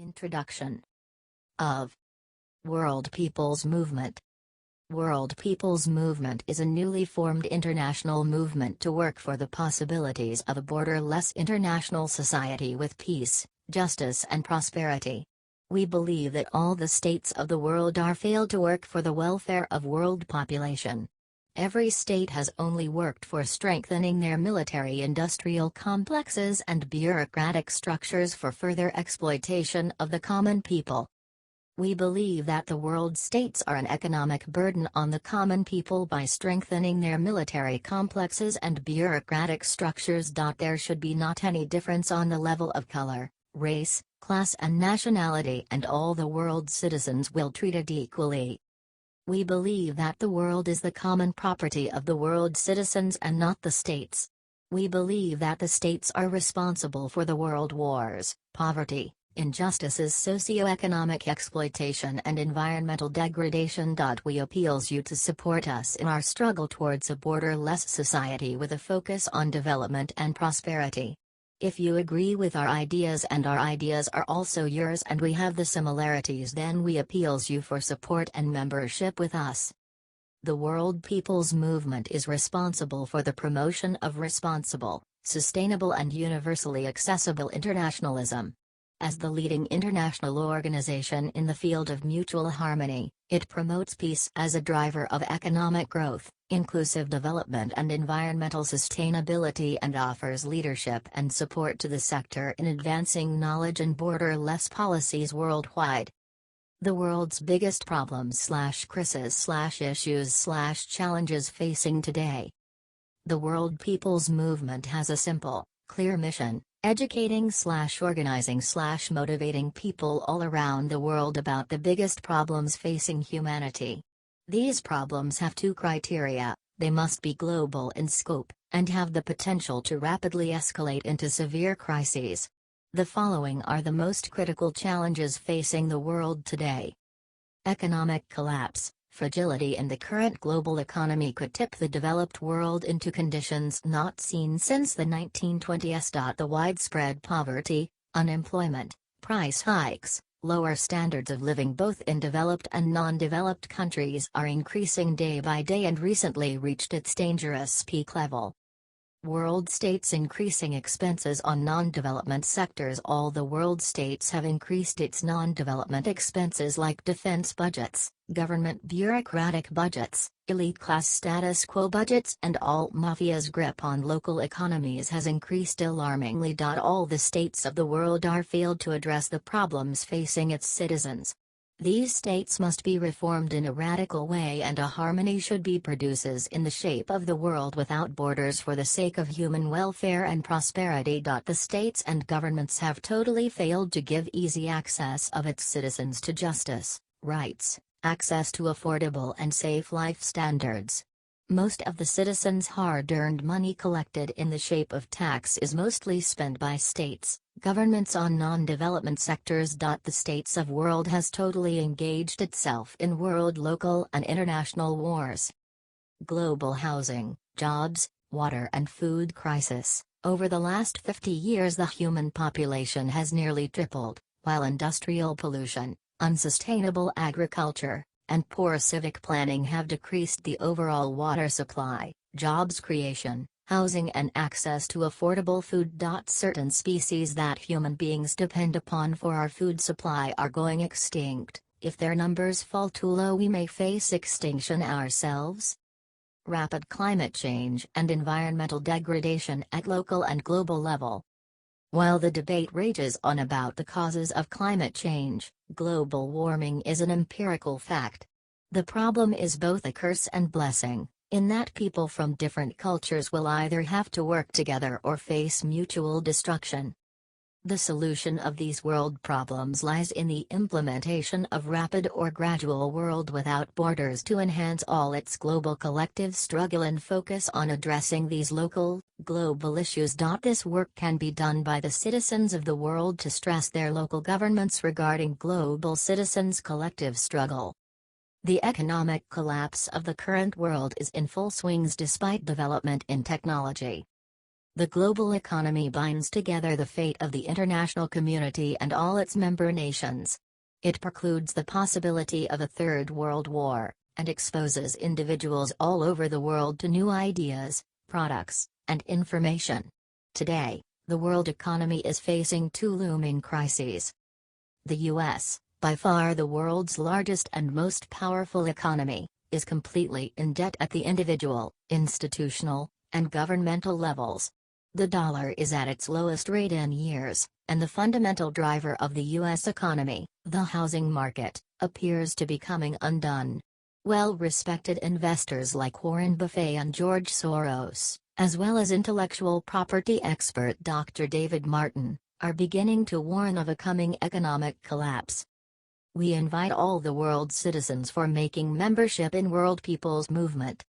Introduction of World People's Movement. World People's Movement is a newly formed international movement to work for the possibilities of a borderless international society with peace, justice and prosperity. We believe that all the states of the world are failed to work for the welfare of world population. Every state has only worked for strengthening their military-industrial complexes and bureaucratic structures for further exploitation of the common people. We believe that the world states are an economic burden on the common people by strengthening their military complexes and bureaucratic structures. There should be not any difference on the level of color, race, class and nationality, and all the world's citizens will treated equally. We believe that the world is the common property of the world's citizens and not the states. We believe that the states are responsible for the world wars, poverty, injustices, socio-economic exploitation and environmental degradation. We appeals you to support us in our struggle towards a borderless society with a focus on development and prosperity. If you agree with our ideas and our ideas are also yours and we have the similarities, then we appeals you for support and membership with us. The World People's Movement is responsible for the promotion of responsible, sustainable and universally accessible internationalism. As the leading international organization in the field of mutual harmony, it promotes peace as a driver of economic growth, inclusive development and environmental sustainability, and offers leadership and support to the sector in advancing knowledge and borderless policies worldwide. The world's biggest problems / crises / issues / challenges facing today. The World People's Movement has a simple, clear mission: educating / organizing / motivating people all around the world about the biggest problems facing humanity. These problems have two criteria: they must be global in scope, and have the potential to rapidly escalate into severe crises. The following are the most critical challenges facing the world today. Economic collapse. Fragility in the current global economy could tip the developed world into conditions not seen since the 1920s. The widespread poverty, unemployment, price hikes, lower standards of living both in developed and non-developed countries are increasing day by day and recently reached its dangerous peak level. World states increasing expenses on non-development sectors. All the world states have increased its non-development expenses like defense budgets, government bureaucratic budgets, elite class status quo budgets, and all mafia's grip on local economies has increased alarmingly. All the states of the world are failed to address the problems facing its citizens. These states must be reformed in a radical way, and a harmony should be produces in the shape of the world without borders for the sake of human welfare and prosperity. The states and governments have totally failed to give easy access of its citizens to justice, rights, access to affordable and safe life standards. Most of the citizens' hard-earned money collected in the shape of tax is mostly spent by states, governments on non-development sectors. The states of world has totally engaged itself in world, local and international wars. Global housing, jobs, water and food crisis. Over the last 50 years the human population has nearly tripled, while industrial pollution, unsustainable agriculture, and poor civic planning have decreased the overall water supply, jobs creation, housing and access to affordable food. Certain species that human beings depend upon for our food supply are going extinct. If their numbers fall too low, we may face extinction ourselves. Rapid climate change and environmental degradation at local and global level. While the debate rages on about the causes of climate change, global warming is an empirical fact. The problem is both a curse and blessing, in that people from different cultures will either have to work together or face mutual destruction. The solution of these world problems lies in the implementation of rapid or gradual world without borders to enhance all its global collective struggle and focus on addressing these local, global issues. This work can be done by the citizens of the world to stress their local governments regarding global citizens' collective struggle. The economic collapse of the current world is in full swings despite development in technology. The global economy binds together the fate of the international community and all its member nations. It precludes the possibility of a third world war, and exposes individuals all over the world to new ideas, products, and information. Today, the world economy is facing two looming crises. The U.S., by far the world's largest and most powerful economy, is completely in debt at the individual, institutional, and governmental levels. The dollar is at its lowest rate in years, and the fundamental driver of the U.S. economy, the housing market, appears to be coming undone. Well-respected investors like Warren Buffett and George Soros, as well as intellectual property expert Dr. David Martin, are beginning to warn of a coming economic collapse. We invite all the world's citizens for making membership in World People's Movement.